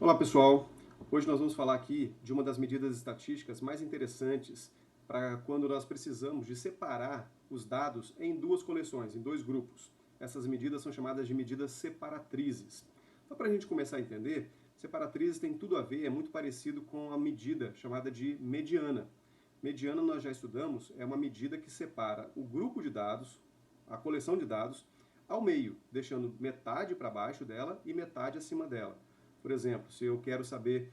Olá pessoal, hoje nós vamos falar aqui de uma das medidas estatísticas mais interessantes para quando nós precisamos de separar os dados em duas coleções, em dois grupos. Essas medidas são chamadas de medidas separatrizes. Então, para a gente começar a entender, separatrizes tem tudo a ver, é muito parecido com a medida chamada de mediana. Mediana nós já estudamos, é uma medida que separa o grupo de dados, a coleção de dados, ao meio, deixando metade para baixo dela e metade acima dela. Por exemplo, se eu quero saber,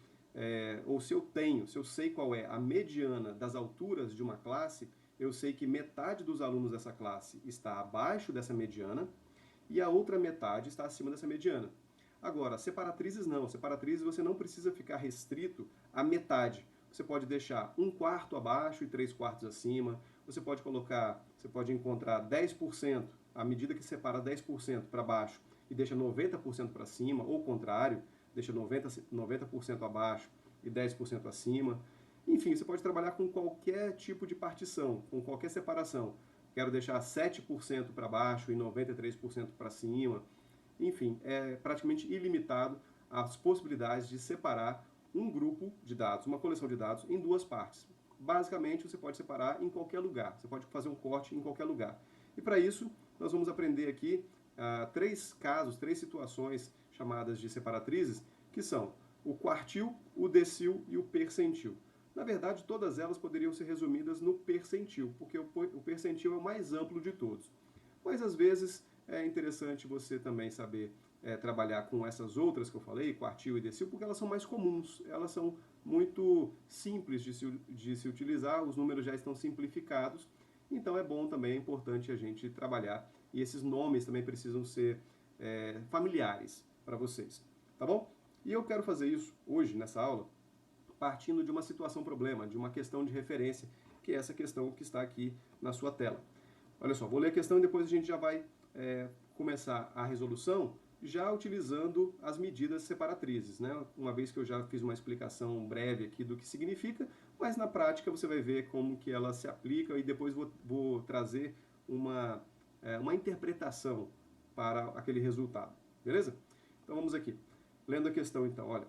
ou se eu sei qual é a mediana das alturas de uma classe, eu sei que metade dos alunos dessa classe está abaixo dessa mediana e a outra metade está acima dessa mediana. Agora, separatrizes não. Separatrizes você não precisa ficar restrito à metade. Você pode deixar um quarto abaixo e três quartos acima. Você pode encontrar 10%, a medida que separa 10% para baixo e deixa 90% para cima, ou o contrário, deixa 90% abaixo e 10% acima. Enfim, você pode trabalhar com qualquer tipo de partição, com qualquer separação. Quero deixar 7% para baixo e 93% para cima. Enfim, é praticamente ilimitado as possibilidades de separar um grupo de dados, uma coleção de dados, em duas partes. Basicamente, você pode separar em qualquer lugar, você pode fazer um corte em qualquer lugar. E para isso, nós vamos aprender aqui três casos, três situações chamadas de separatrizes, que são o quartil, o decil e o percentil. Na verdade, todas elas poderiam ser resumidas no percentil, porque o percentil é o mais amplo de todos. Mas às vezes é interessante você também saber trabalhar com essas outras que eu falei, quartil e decil, porque elas são mais comuns, elas são muito simples de se utilizar, os números já estão simplificados, então é bom também, é importante a gente trabalhar, e esses nomes também precisam ser familiares para vocês, tá bom? E eu quero fazer isso hoje, nessa aula, partindo de uma situação-problema, de uma questão de referência, que é essa questão que está aqui na sua tela. Olha só, vou ler a questão e depois a gente já vai começar a resolução já utilizando as medidas separatrizes, né? Uma vez que eu já fiz uma explicação breve aqui do que significa, mas na prática você vai ver como que ela se aplica e depois vou trazer uma interpretação para aquele resultado, beleza? Então vamos aqui. Lendo a questão então, olha.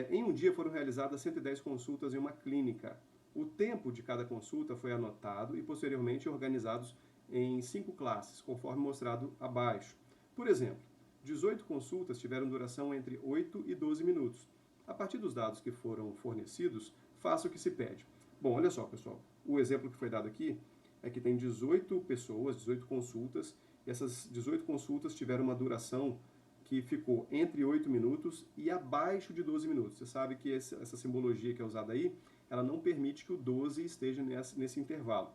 Em um dia foram realizadas 110 consultas em uma clínica. O tempo de cada consulta foi anotado e posteriormente organizados em 5 classes, conforme mostrado abaixo. Por exemplo, 18 consultas tiveram duração entre 8 e 12 minutos. A partir dos dados que foram fornecidos, faça o que se pede. Bom, olha só, pessoal. O exemplo que foi dado aqui é que tem 18 pessoas, 18 consultas, e essas 18 consultas tiveram uma duração que ficou entre 8 minutos e abaixo de 12 minutos. Você sabe que essa simbologia que é usada aí, ela não permite que o 12 esteja nesse intervalo.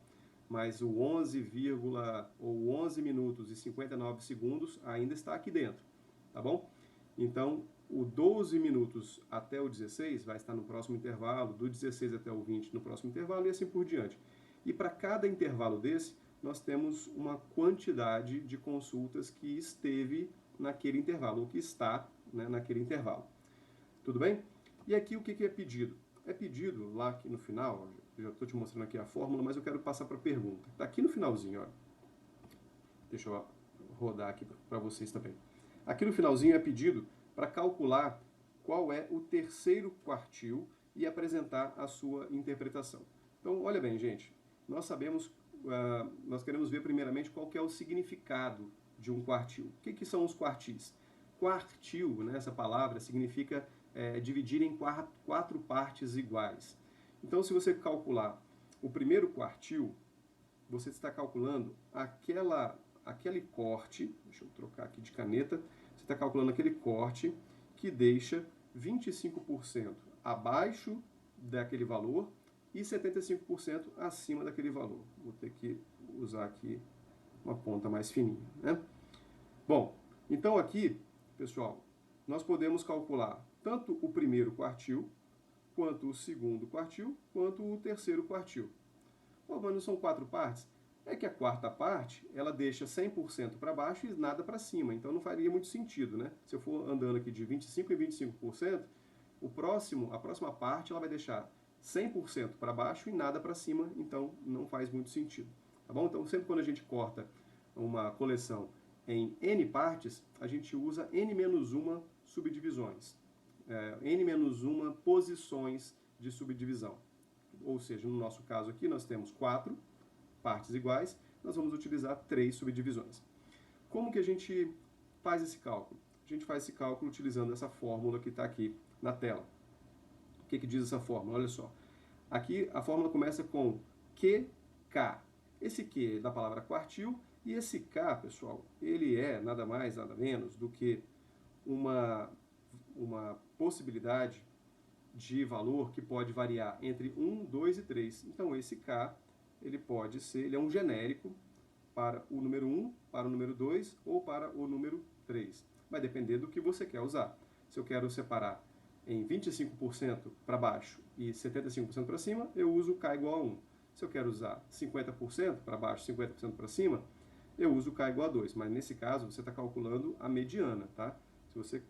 Mas o 11 minutos e 59 segundos ainda está aqui dentro, tá bom? Então, o 12 minutos até o 16 vai estar no próximo intervalo, do 16 até o 20 no próximo intervalo e assim por diante. E para cada intervalo desse, nós temos uma quantidade de consultas que esteve naquele intervalo, ou que está, né, naquele intervalo. Tudo bem? E aqui o que é pedido? É pedido lá aqui no final, já estou te mostrando aqui a fórmula, mas eu quero passar para a pergunta. Está aqui no finalzinho, olha. Deixa eu rodar aqui para vocês também. Aqui no finalzinho é pedido para calcular qual é o terceiro quartil e apresentar a sua interpretação. Então, olha bem, gente, nós sabemos, nós queremos ver primeiramente qual que é o significado de um quartil. O que são os quartis? Quartil, né, essa palavra, significa dividir em quatro partes iguais. Então, se você calcular o primeiro quartil, você está calculando aquele corte, deixa eu trocar aqui de caneta, você está calculando aquele corte que deixa 25% abaixo daquele valor e 75% acima daquele valor. Vou ter que usar aqui uma ponta mais fininha, né? Bom, então aqui, pessoal, nós podemos calcular tanto o primeiro quartil, quanto o segundo quartil, quanto o terceiro quartil. Pô, mas não são quatro partes? É que a quarta parte, ela deixa 100% para baixo e nada para cima, então não faria muito sentido, né? Se eu for andando aqui de 25% em 25%, a próxima parte ela vai deixar 100% para baixo e nada para cima, então não faz muito sentido, tá bom? Então sempre quando a gente corta uma coleção em N partes, a gente usa N-1 subdivisões. n menos 1 posições de subdivisão. Ou seja, no nosso caso aqui, nós temos 4 partes iguais, nós vamos utilizar 3 subdivisões. Como que a gente faz esse cálculo? A gente faz esse cálculo utilizando essa fórmula que está aqui na tela. O que diz essa fórmula? Olha só. Aqui a fórmula começa com QK. Esse Q é da palavra quartil, e esse K, pessoal, ele é nada mais, nada menos do que uma possibilidade de valor que pode variar entre 1, 2 e 3. Então esse K, ele é um genérico para o número 1, para o número 2 ou para o número 3. Vai depender do que você quer usar. Se eu quero separar em 25% para baixo e 75% para cima, eu uso K igual a 1. Se eu quero usar 50% para baixo, 50% para cima, eu uso K igual a 2. Mas nesse caso, você está calculando a mediana, tá? Se você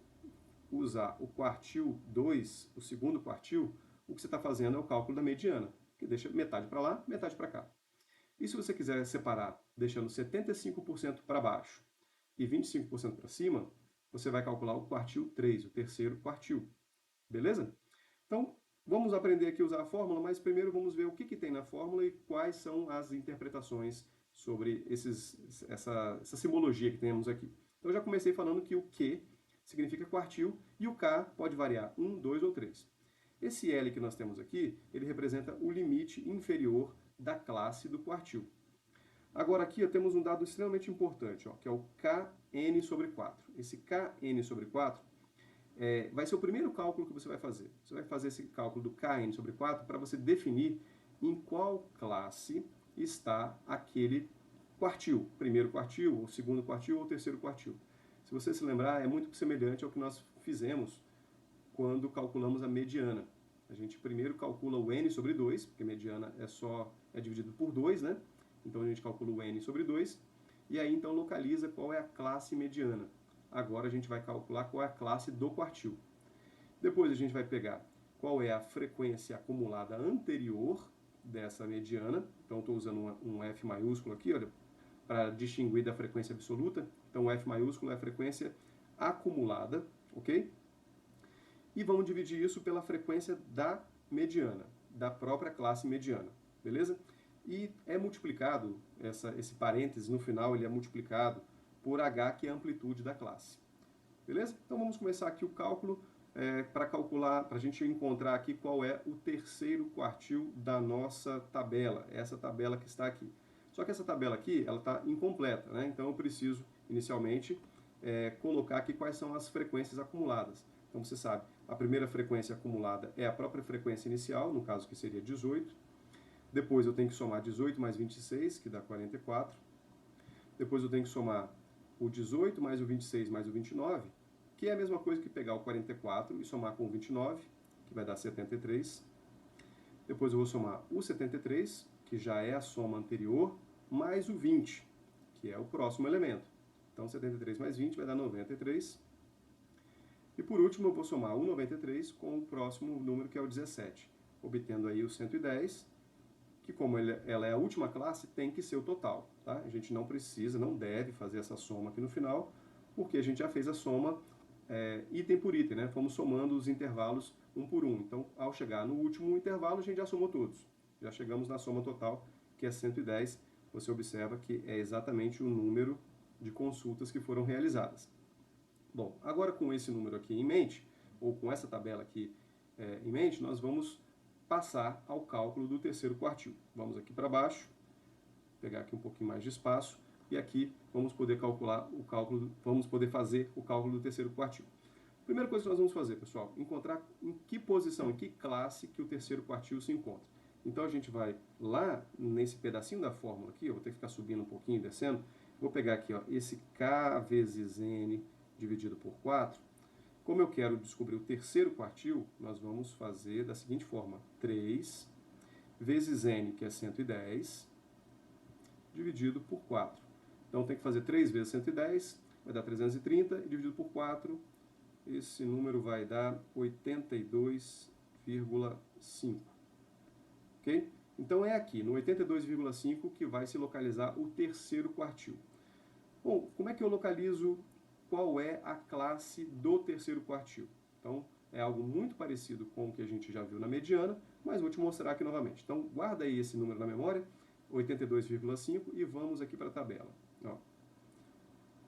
usar o quartil 2, o segundo quartil, o que você está fazendo é o cálculo da mediana, que deixa metade para lá, metade para cá. E se você quiser separar deixando 75% para baixo e 25% para cima, você vai calcular o quartil 3, o terceiro quartil. Beleza? Então, vamos aprender aqui a usar a fórmula, mas primeiro vamos ver o que tem na fórmula e quais são as interpretações sobre essa simbologia que temos aqui. Então, eu já comecei falando que o Q significa quartil e o K pode variar 1, 2 ou 3. Esse L que nós temos aqui, ele representa o limite inferior da classe do quartil. Agora aqui temos um dado extremamente importante, que é o Kn sobre 4. Esse Kn sobre 4 vai ser o primeiro cálculo que você vai fazer. Você vai fazer esse cálculo do Kn sobre 4 para você definir em qual classe está aquele quartil. Primeiro quartil, ou segundo quartil, ou terceiro quartil. Se você se lembrar, é muito semelhante ao que nós fizemos quando calculamos a mediana. A gente primeiro calcula o n sobre 2, porque a mediana é dividido por 2, né? Então a gente calcula o n sobre 2, e aí então localiza qual é a classe mediana. Agora a gente vai calcular qual é a classe do quartil. Depois a gente vai pegar qual é a frequência acumulada anterior dessa mediana. Então estou usando um F maiúsculo aqui, olha, para distinguir da frequência absoluta. Então o F maiúsculo é a frequência acumulada, ok? E vamos dividir isso pela frequência da mediana, da própria classe mediana, beleza? E é multiplicado, esse parênteses no final, ele é multiplicado por H, que é a amplitude da classe. Beleza? Então vamos começar aqui o cálculo para calcular, para a gente encontrar aqui qual é o terceiro quartil da nossa tabela, essa tabela que está aqui. Só que essa tabela aqui, ela está incompleta, né? Então eu preciso, inicialmente, colocar aqui quais são as frequências acumuladas. Então você sabe, a primeira frequência acumulada é a própria frequência inicial, no caso que seria 18. Depois eu tenho que somar 18 mais 26, que dá 44. Depois eu tenho que somar o 18 mais o 26 mais o 29, que é a mesma coisa que pegar o 44 e somar com o 29, que vai dar 73. Depois eu vou somar o 73, que já é a soma anterior, mais o 20, que é o próximo elemento. Então 73 mais 20 vai dar 93. E por último eu vou somar o 93 com o próximo número, que é o 17, obtendo aí o 110, que como ela é a última classe, tem que ser o total. Tá? A gente não precisa, não deve fazer essa soma aqui no final, porque a gente já fez a soma item por item, né? Fomos somando os intervalos um por um. Então, ao chegar no último intervalo, a gente já somou todos. Já chegamos na soma total, que é 110. Você observa que é exatamente o número de consultas que foram realizadas. Bom, agora com esse número aqui em mente, ou com essa tabela aqui em mente, nós vamos passar ao cálculo do terceiro quartil. Vamos aqui para baixo, pegar aqui um pouquinho mais de espaço, e aqui vamos poder calcular o cálculo, vamos poder fazer o cálculo do terceiro quartil. Primeira coisa que nós vamos fazer, pessoal, encontrar em que posição, em que classe que o terceiro quartil se encontra. Então a gente vai lá nesse pedacinho da fórmula aqui, eu vou ter que ficar subindo um pouquinho e descendo, vou pegar aqui esse K vezes N dividido por 4. Como eu quero descobrir o terceiro quartil, nós vamos fazer da seguinte forma: 3 vezes N, que é 110, dividido por 4. Então tem que fazer 3 vezes 110, vai dar 330, e dividido por 4, esse número vai dar 82,5. Ok? Então é aqui, no 82,5, que vai se localizar o terceiro quartil. Bom, como é que eu localizo qual é a classe do terceiro quartil? Então, é algo muito parecido com o que a gente já viu na mediana, mas vou te mostrar aqui novamente. Então, guarda aí esse número na memória, 82,5, e vamos aqui para a tabela. Ó.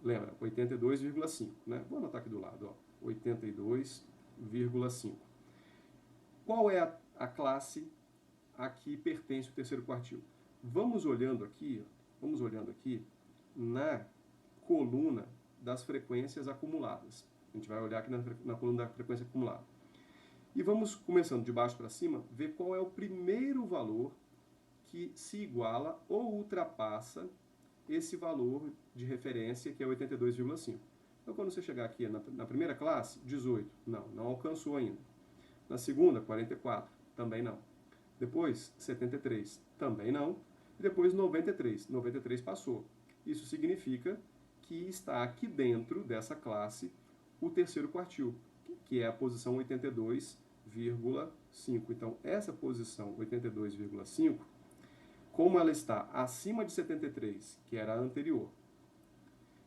Lembra, 82,5, né? Vou anotar aqui do lado, ó, 82,5. Qual é a classe a que pertence o terceiro quartil? Vamos olhando aqui na coluna das frequências acumuladas. A gente vai olhar aqui na coluna da frequência acumulada. E vamos, começando de baixo para cima, ver qual é o primeiro valor que se iguala ou ultrapassa esse valor de referência, que é 82,5. Então, quando você chegar aqui na primeira classe, 18. Não alcançou ainda. Na segunda, 44. Também não. Depois, 73. Também não. E depois, 93. 93 passou. Isso significa que está aqui dentro dessa classe o terceiro quartil, que é a posição 82,5. Então, essa posição 82,5, como ela está acima de 73, que era a anterior,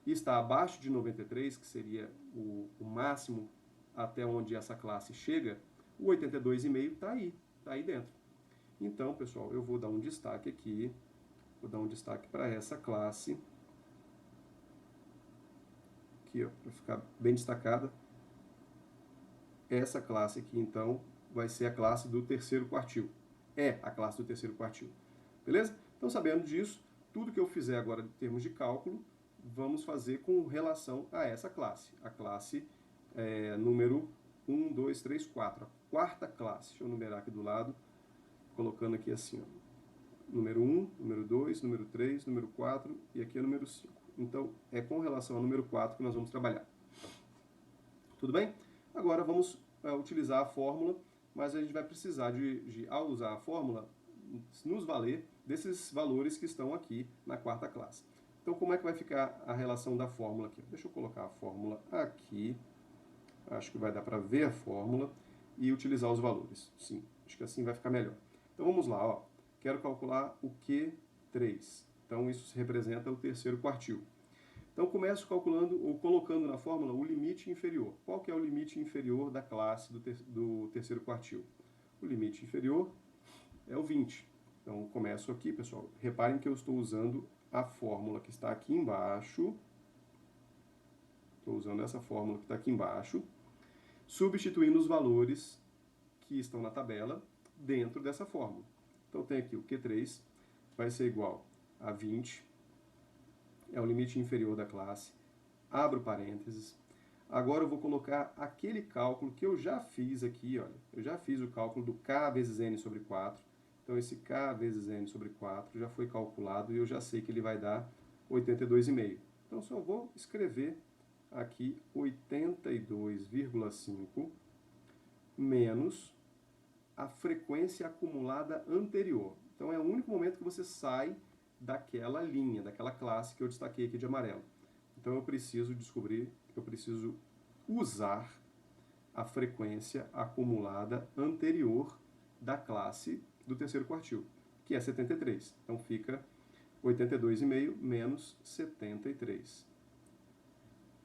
e está abaixo de 93, que seria o máximo até onde essa classe chega, o 82,5 está aí dentro. Então, pessoal, eu vou dar um destaque aqui, vou dar um destaque para essa classe, aqui, para ficar bem destacada. Essa classe aqui, então, vai ser a classe do terceiro quartil. É a classe do terceiro quartil. Beleza? Então, sabendo disso, tudo que eu fizer agora em termos de cálculo, vamos fazer com relação a essa classe. A classe número 1, 2, 3, 4. A quarta classe. Deixa eu numerar aqui do lado, colocando aqui assim, ó. Número 1, número 2, número 3, número 4 e aqui é o número 5. Então, é com relação ao número 4 que nós vamos trabalhar. Tudo bem? Agora vamos utilizar a fórmula, mas a gente vai precisar ao usar a fórmula, nos valer desses valores que estão aqui na quarta classe. Então, como é que vai ficar a relação da fórmula aqui? Deixa eu colocar a fórmula aqui. Acho que vai dar para ver a fórmula e utilizar os valores. Sim, acho que assim vai ficar melhor. Então, vamos lá, ó. Quero calcular o Q3. Então, isso representa o terceiro quartil. Então, começo calculando ou colocando na fórmula o limite inferior. Qual que é o limite inferior da classe do terceiro quartil? O limite inferior é o 20. Então, começo aqui, pessoal. Reparem que eu estou usando a fórmula que está aqui embaixo. Estou usando essa fórmula que está aqui embaixo, substituindo os valores que estão na tabela dentro dessa fórmula. Então, tem aqui o Q3 vai ser igual a 20, é o limite inferior da classe, abro parênteses. Agora eu vou colocar aquele cálculo que eu já fiz aqui, olha. Eu já fiz o cálculo do K vezes N sobre 4. Então, esse K vezes N sobre 4 já foi calculado e eu já sei que ele vai dar 82,5. Então, só vou escrever aqui 82,5 menos a frequência acumulada anterior. Então, é o único momento que você sai daquela linha, daquela classe que eu destaquei aqui de amarelo. Então, eu preciso usar a frequência acumulada anterior da classe do terceiro quartil, que é 73. Então, fica 82,5 menos 73.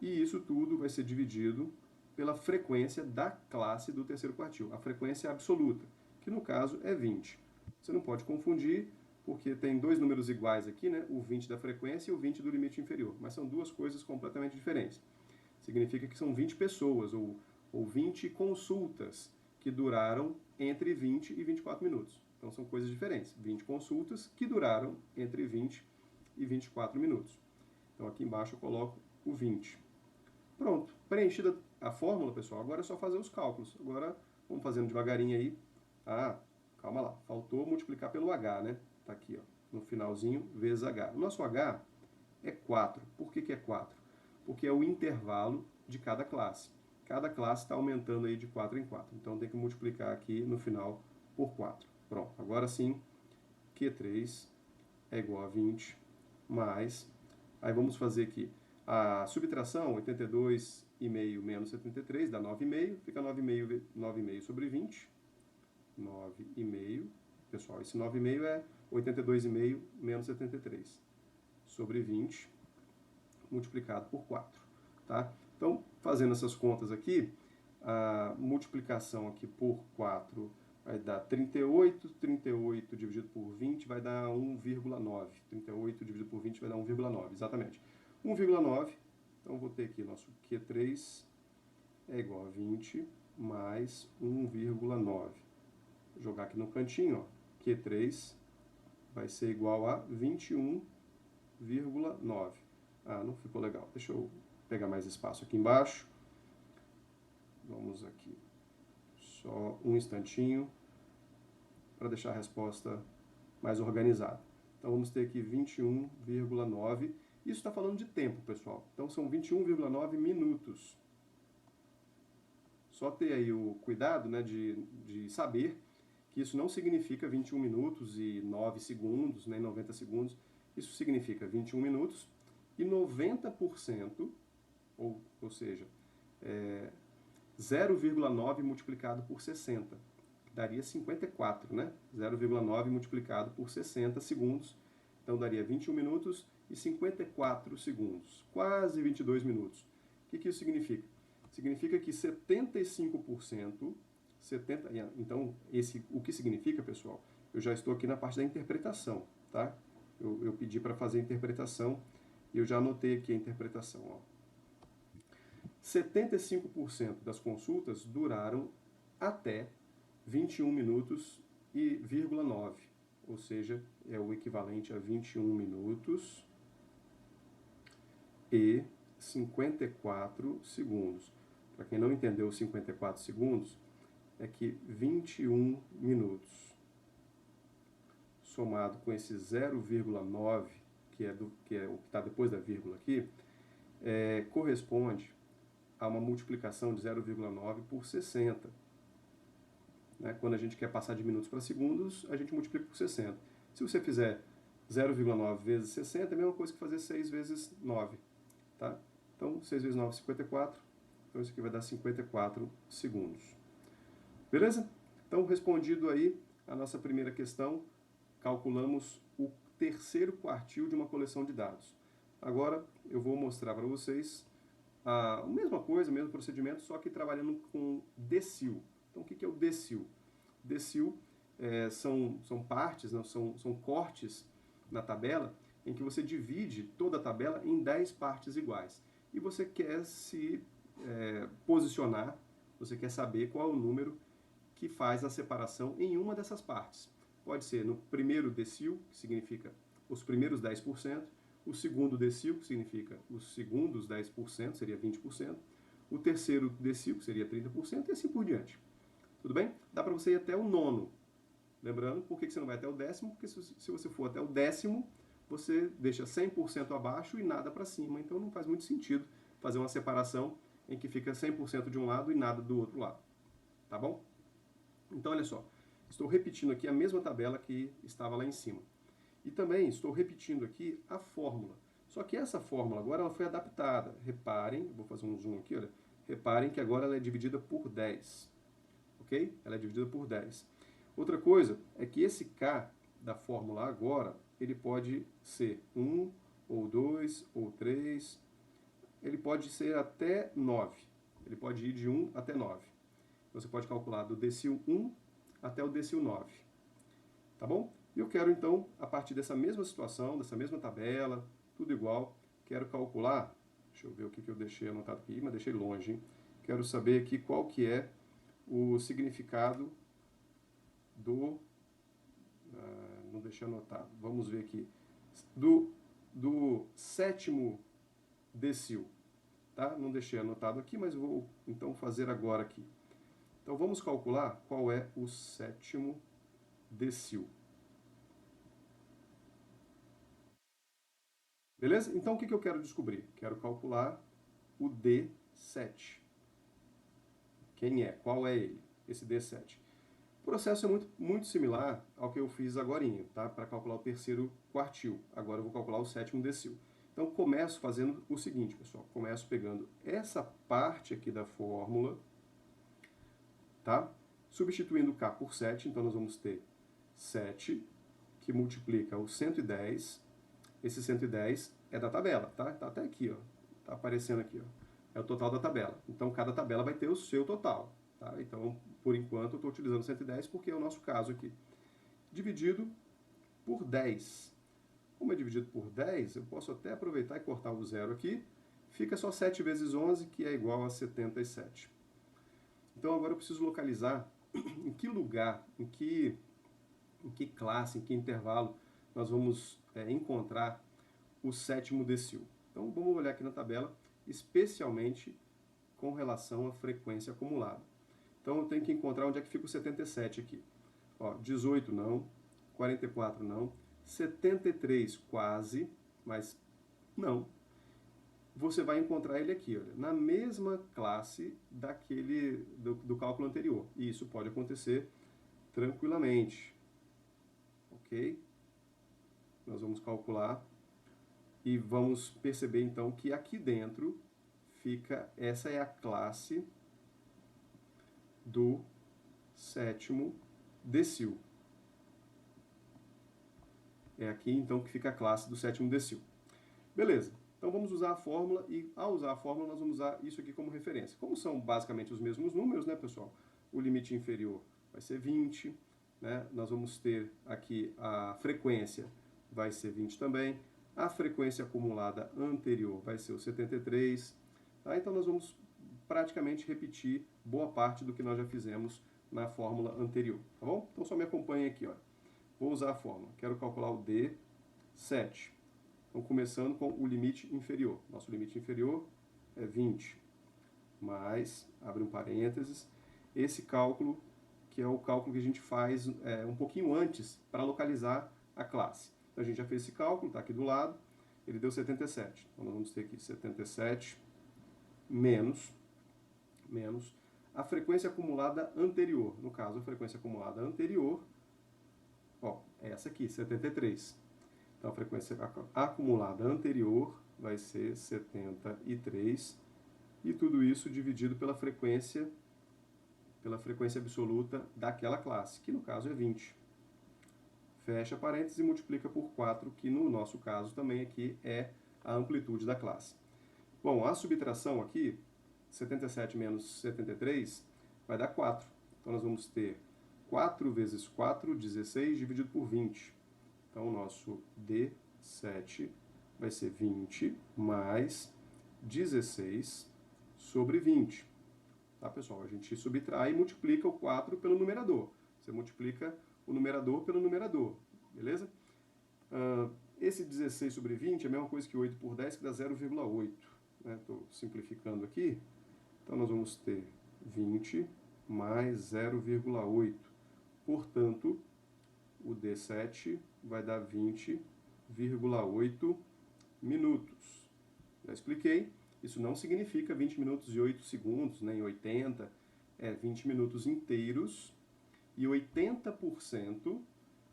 E isso tudo vai ser dividido pela frequência da classe do terceiro quartil, a frequência absoluta, que no caso é 20. Você não pode confundir, porque tem dois números iguais aqui, né? O 20 da frequência e o 20 do limite inferior, mas são duas coisas completamente diferentes. Significa que são 20 pessoas, ou 20 consultas, que duraram entre 20 e 24 minutos. Então são coisas diferentes. 20 consultas que duraram entre 20 e 24 minutos. Então aqui embaixo eu coloco o 20. Pronto, preenchida a fórmula, pessoal, agora é só fazer os cálculos. Agora, vamos fazendo devagarinho aí. Ah, calma lá, faltou multiplicar pelo H, né? Tá aqui, ó, no finalzinho, vezes H. O nosso H é 4. Por que é 4? Porque é o intervalo de cada classe. Cada classe está aumentando aí de 4 em 4. Então, tem que multiplicar aqui no final por 4. Pronto, agora sim, Q3 é igual a 20 mais... Aí vamos fazer aqui a subtração, 82,5 menos 73, dá 9,5, fica 9,5 sobre 20, 9,5, pessoal, esse 9,5 é 82,5 menos 73, sobre 20, multiplicado por 4, tá? Então, fazendo essas contas aqui, A multiplicação aqui por 4 vai dar 38, 38 dividido por 20 vai dar 1,9. 38 dividido por 20 vai dar 1,9, exatamente. 1,9, então vou ter aqui nosso Q3 é igual a 20 mais 1,9. Vou jogar aqui no cantinho, ó. Q3 vai ser igual a 21,9. Ah, não ficou legal. Deixa eu pegar mais espaço aqui embaixo. Vamos aqui. Só um instantinho para deixar a resposta mais organizada. Então vamos ter aqui 21,9. Isso está falando de tempo, pessoal. Então são 21,9 minutos. Só ter aí o cuidado, né, de saber que isso não significa 21 minutos e 9 segundos, nem 90 segundos. Isso significa 21 minutos e 90%, ou seja, 0,9 multiplicado por 60, daria 54, né? 0,9 multiplicado por 60 segundos, então daria 21 minutos e 54 segundos, quase 22 minutos. O que isso significa? Significa que 75%, então o que significa, pessoal? Eu já estou aqui na parte da interpretação, tá? Eu pedi para fazer a interpretação e eu já anotei aqui a interpretação, ó. 75% das consultas duraram até 21 minutos e 9, ou seja, é o equivalente a 21 minutos e 54 segundos. Para quem não entendeu 54 segundos, é que 21 minutos somado com esse 0,9, que é o que está depois da vírgula aqui, corresponde a uma multiplicação de 0,9 por 60. Né? Quando a gente quer passar de minutos para segundos, a gente multiplica por 60. Se você fizer 0,9 vezes 60, é a mesma coisa que fazer 6 vezes 9. Tá? Então, 6 vezes 9 é 54. Então, isso aqui vai dar 54 segundos. Beleza? Então, respondido aí a nossa primeira questão, calculamos o terceiro quartil de uma coleção de dados. Agora, eu vou mostrar para vocês a mesma coisa, o mesmo procedimento, só que trabalhando com decil. Então, o que é o decil? Decil são partes, não, são cortes na tabela em que você divide toda a tabela em 10 partes iguais. E você quer se posicionar, você quer saber qual é o número que faz a separação em uma dessas partes. Pode ser no primeiro decil, que significa os primeiros 10%, o segundo decil, que significa os segundos 10%, seria 20%, o terceiro decil, que seria 30%, e assim por diante. Tudo bem? Dá para você ir até o nono. Lembrando, por que você não vai até o décimo? Porque se você for até o décimo, você deixa 100% abaixo e nada para cima. Então não faz muito sentido fazer uma separação em que fica 100% de um lado e nada do outro lado. Tá bom? Então, olha só. Estou repetindo aqui a mesma tabela que estava lá em cima. E também estou repetindo aqui a fórmula. Só que essa fórmula agora ela foi adaptada. Reparem, vou fazer um zoom aqui, olha. Reparem que agora ela é dividida por 10. Ok? Ela é dividida por 10. Outra coisa é que esse K da fórmula agora, ele pode ser 1, ou 2, ou 3. Ele pode ser até 9. Ele pode ir de 1 até 9. Você pode calcular do decil 1 até o decil 9. Tá bom? E eu quero, então, a partir dessa mesma situação, dessa mesma tabela, tudo igual, quero calcular, deixa eu ver o que eu deixei anotado aqui, mas deixei longe, hein? Quero saber aqui qual que é o significado do... não deixei anotado, vamos ver aqui. Do sétimo decil, tá? Não deixei anotado aqui, mas vou, então, fazer agora aqui. Então, vamos calcular qual é o sétimo decil. Beleza? Então, o que eu quero descobrir? Quero calcular o D7. Quem é? Qual é ele? Esse D7. O processo é muito similar ao que eu fiz agora, tá? Para calcular o terceiro quartil. Agora eu vou calcular o sétimo decil. Então, começo fazendo o seguinte, pessoal. Começo pegando essa parte aqui da fórmula, tá? Substituindo K por 7, então nós vamos ter 7, que multiplica o 110. Esse 110 é da tabela, tá? Tá até aqui, ó. Tá aparecendo aqui, ó. é o total da tabela. Então, cada tabela vai ter o seu total. Tá? Então, por enquanto, eu estou utilizando 110 porque é o nosso caso aqui. Dividido por 10. Como é dividido por 10, eu posso até aproveitar e cortar o zero aqui. Fica só 7 vezes 11, que é igual a 77. Então, agora eu preciso localizar em que lugar, em que classe, em que intervalo nós vamos encontrar o sétimo decil. Então, vamos olhar aqui na tabela, especialmente com relação à frequência acumulada. Então, eu tenho que encontrar onde é que fica o 77 aqui. Ó, 18 não, 44 não, 73 quase, mas não. Você vai encontrar ele aqui, olha, na mesma classe do cálculo anterior. E isso pode acontecer tranquilamente. Ok? Nós vamos calcular e vamos perceber então que aqui dentro essa é a classe do sétimo decil. É aqui então que fica a classe do sétimo decil. Beleza, então vamos usar a fórmula e ao usar a fórmula nós vamos usar isso aqui como referência. Como são basicamente os mesmos números, né, pessoal? O limite inferior vai ser 20, né? Nós vamos ter aqui a frequência, vai ser 20 também. A frequência acumulada anterior vai ser o 73. Tá? Então nós vamos praticamente repetir boa parte do que nós já fizemos na fórmula anterior, tá bom? Então só me acompanhe aqui, ó. Vou usar a fórmula. Quero calcular o D7. Então começando com o limite inferior. Nosso limite inferior é 20, mais, abre um parênteses, esse cálculo, que é o cálculo que a gente faz um pouquinho antes para localizar a classe. Então a gente já fez esse cálculo, está aqui do lado, ele deu 77. Então nós vamos ter aqui 77 menos a frequência acumulada anterior. No caso, a frequência acumulada anterior, ó, é essa aqui, 73. Então a frequência acumulada anterior vai ser 73. E tudo isso dividido pela frequência absoluta daquela classe, que no caso é 20. Fecha parênteses e multiplica por 4, que no nosso caso também aqui é a amplitude da classe. Bom, a subtração aqui, 77 menos 73, vai dar 4. Então nós vamos ter 4 vezes 4, 16, dividido por 20. Então o nosso D7 vai ser 20 mais 16 sobre 20. Tá, pessoal? A gente subtrai e multiplica o 4 pelo numerador. Você multiplica o numerador pelo numerador, beleza? Esse 16 sobre 20 é a mesma coisa que 8 por 10, que dá 0,8. Estou simplificando aqui. Então, nós vamos ter 20 mais 0,8. Portanto, o D7 vai dar 20,8 minutos. Já expliquei. Isso não significa 20 minutos e 8 segundos, nem 80. É 20 minutos inteiros e 80%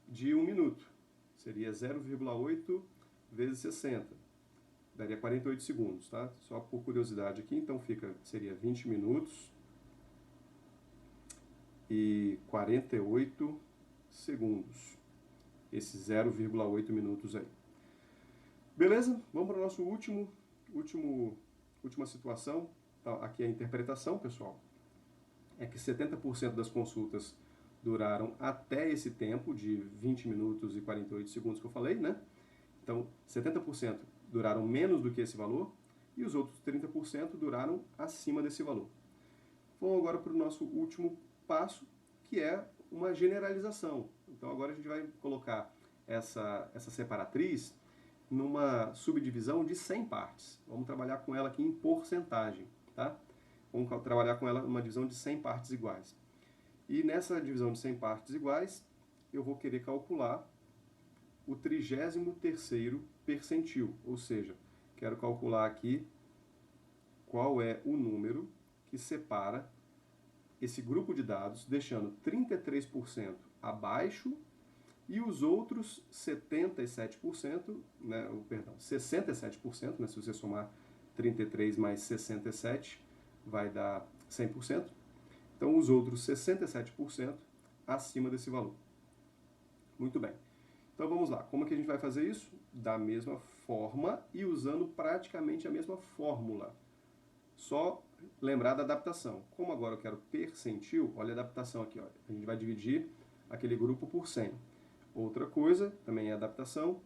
de 1 minuto. Seria 0,8 vezes 60. Daria 48 segundos, tá? Só por curiosidade aqui, então seria 20 minutos e 48 segundos. Esses 0,8 minutos aí. Beleza? Vamos para o nosso última situação. Então, aqui a interpretação, pessoal, é que 70% das consultas duraram até esse tempo de 20 minutos e 48 segundos que eu falei, né? Então, 70% duraram menos do que esse valor e os outros 30% duraram acima desse valor. Vamos agora para o nosso último passo, que é uma generalização. Então, agora a gente vai colocar essa separatriz numa subdivisão de 100 partes. Vamos trabalhar com ela aqui em porcentagem, tá? Vamos trabalhar com ela numa divisão de 100 partes iguais. E nessa divisão de 100 partes iguais, eu vou querer calcular o 33º percentil, ou seja, quero calcular aqui qual é o número que separa esse grupo de dados, deixando 33% abaixo e os outros 67%, né, 67%, né, se você somar 33 mais 67, vai dar 100%. Então, os outros 67% acima desse valor. Muito bem. Então, vamos lá. Como é que a gente vai fazer isso? Da mesma forma e usando praticamente a mesma fórmula. Só lembrar da adaptação. Como agora eu quero percentil, olha a adaptação aqui. Olha. A gente vai dividir aquele grupo por 100. Outra coisa, também é adaptação,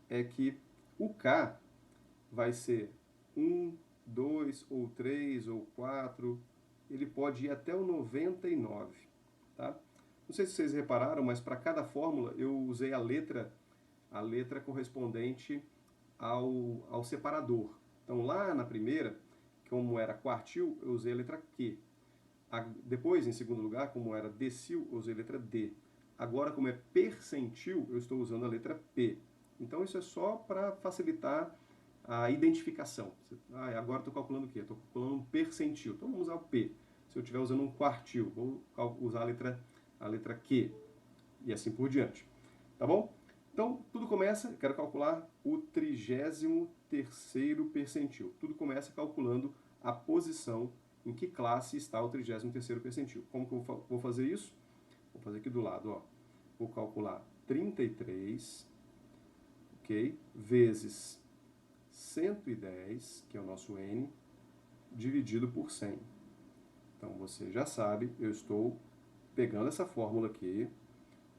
é que o K vai ser 1, 2, ou 3, ou 4. Ele pode ir até o 99. Tá? Não sei se vocês repararam, mas para cada fórmula eu usei a letra correspondente ao separador. Então lá na primeira, como era quartil, eu usei a letra Q. Depois, em segundo lugar, como era decil, eu usei a letra D. Agora, como é percentil, eu estou usando a letra P. Então isso é só para facilitar a identificação. Agora estou calculando o quê? Estou calculando um percentil. Então vamos usar o P. Se eu estiver usando um quartil, vou usar a letra Q. E assim por diante. Tá bom? Então, tudo começa, eu quero calcular o 33º percentil. Tudo começa calculando a posição em que classe está o 33º percentil. Como que eu vou fazer isso? Vou fazer aqui do lado, ó. Vou calcular 33, ok? Vezes 110, que é o nosso N, dividido por 100. Então, você já sabe, eu estou pegando essa fórmula aqui,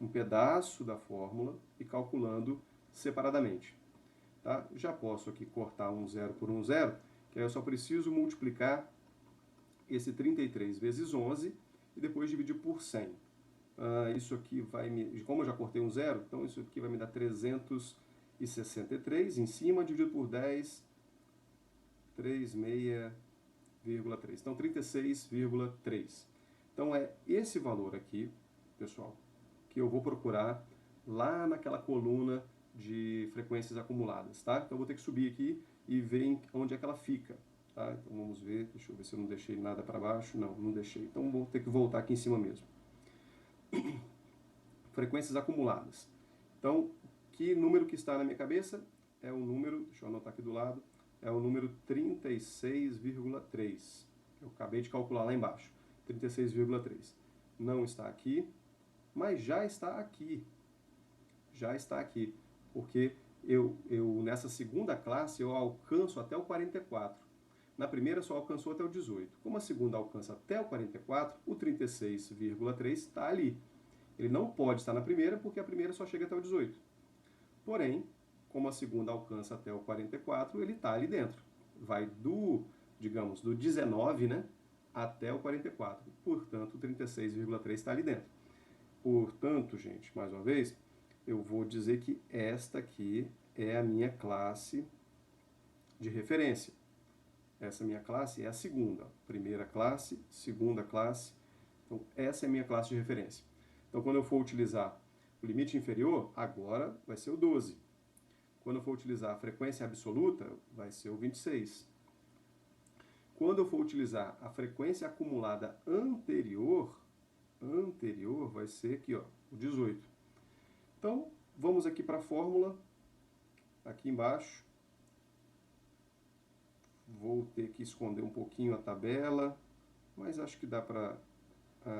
um pedaço da fórmula e calculando separadamente. Tá? Já posso aqui cortar um zero por um zero, que aí eu só preciso multiplicar esse 33 vezes 11 e depois dividir por 100. Isso aqui vai me... Como eu já cortei um zero, então isso aqui vai me dar 363 em cima, dividido por 10, 36,3. Então, 36,3. Então, é esse valor aqui, pessoal, que eu vou procurar lá naquela coluna de frequências acumuladas, tá? Então eu vou ter que subir aqui e ver onde é que ela fica, tá? Então vamos ver, deixa eu ver se eu não deixei nada para baixo. Não, não deixei. Então vou ter que voltar aqui em cima mesmo. Frequências acumuladas. Então, que número que está na minha cabeça é o número, deixa eu anotar aqui do lado, é o número 36,3. Eu acabei de calcular lá embaixo. 36,3. Não está aqui, mas já está aqui. Já está aqui. Porque eu nessa segunda classe eu alcanço até o 44. Na primeira só alcançou até o 18. Como a segunda alcança até o 44, o 36,3 está ali. Ele não pode estar na primeira porque a primeira só chega até o 18. Porém, como a segunda alcança até o 44, ele está ali dentro. Vai digamos, do 19, né, até o 44. Portanto, o 36,3 está ali dentro. Portanto, gente, mais uma vez, eu vou dizer que esta aqui é a minha classe de referência. Essa minha classe é a segunda. Primeira classe, segunda classe. Então, essa é a minha classe de referência. Então, quando eu for utilizar o limite inferior, agora vai ser o 12. Quando eu for utilizar a frequência absoluta, vai ser o 26. Quando eu for utilizar a frequência acumulada anterior vai ser aqui, ó, o 18. Então, vamos aqui para a fórmula, aqui embaixo. Vou ter que esconder um pouquinho a tabela, mas acho que dá para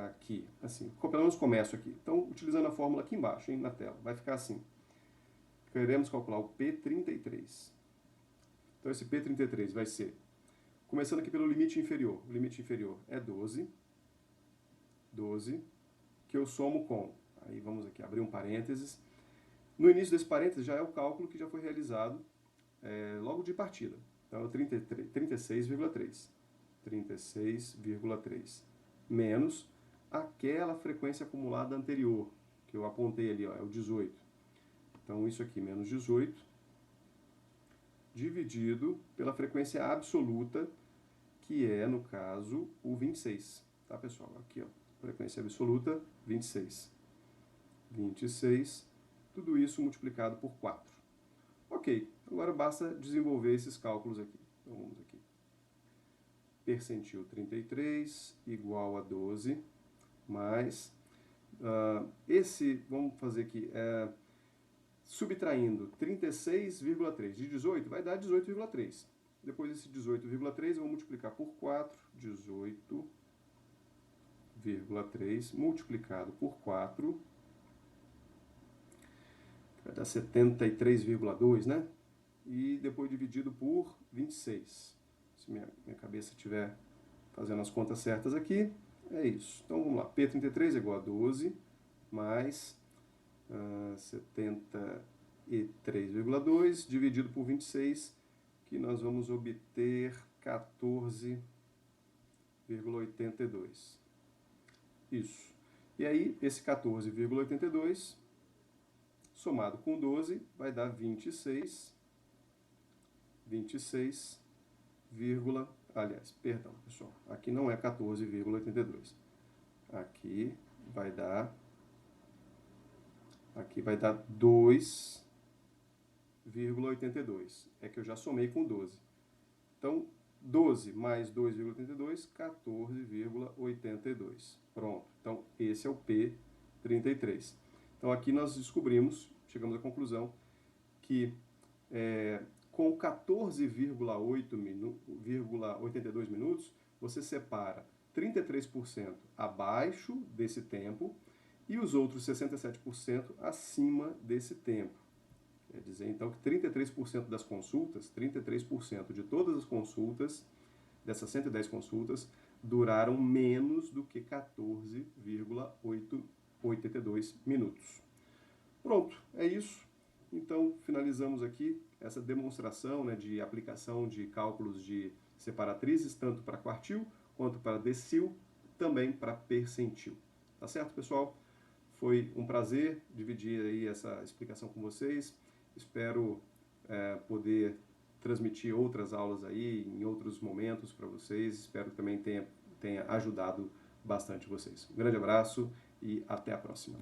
aqui, assim, pelo menos começo aqui. Então, utilizando a fórmula aqui embaixo, hein, na tela, vai ficar assim. Queremos calcular o P33. Então, esse P33 vai ser, começando aqui pelo limite inferior. O limite inferior é 12, que eu somo com, aí vamos aqui abrir um parênteses. No início desse parênteses já é o cálculo que já foi realizado logo de partida. Então, é o 36,3. 36,3 menos aquela frequência acumulada anterior, que eu apontei ali, ó, é o 18. Então, isso aqui menos 18, dividido pela frequência absoluta, que é, no caso, o 26. Tá, pessoal? Aqui, ó, frequência absoluta, 26. 26, tudo isso multiplicado por 4. Ok, agora basta desenvolver esses cálculos aqui. Então, vamos aqui. Percentil 33 igual a 12, mais... vamos fazer aqui, subtraindo 36,3 de 18, vai dar 18,3. Depois desse 18,3 eu vou multiplicar por 4, 18,3 multiplicado por 4, vai dar 73,2, né? E depois dividido por 26. se minha cabeça estiver fazendo as contas certas aqui, é isso. Então vamos lá, P33 é igual a 12 mais 73,2 dividido por 26, que nós vamos obter 14,82. Isso. E aí, esse 14,82 somado com 12 vai dar 26, aliás, perdão, pessoal, aqui não é 14,82. Aqui vai dar 2,82. É que eu já somei com 12. Então, 12 mais 2,82, 14,82. Pronto. Então, esse é o P33. Então, aqui nós descobrimos, chegamos à conclusão, que com 14,82 minutos, você separa 33% abaixo desse tempo e os outros 67% acima desse tempo. Quer dizer, então, que 33% das consultas, 33% de todas as consultas, dessas 110 consultas, duraram menos do que 14,82 minutos. Pronto, é isso. Então, finalizamos aqui essa demonstração, né, de aplicação de cálculos de separatrizes, tanto para quartil quanto para decil, também para percentil. Tá certo, pessoal? Foi um prazer dividir aí essa explicação com vocês. Espero poder transmitir outras aulas aí em outros momentos para vocês. Espero que também tenha ajudado bastante vocês. Um grande abraço e até a próxima.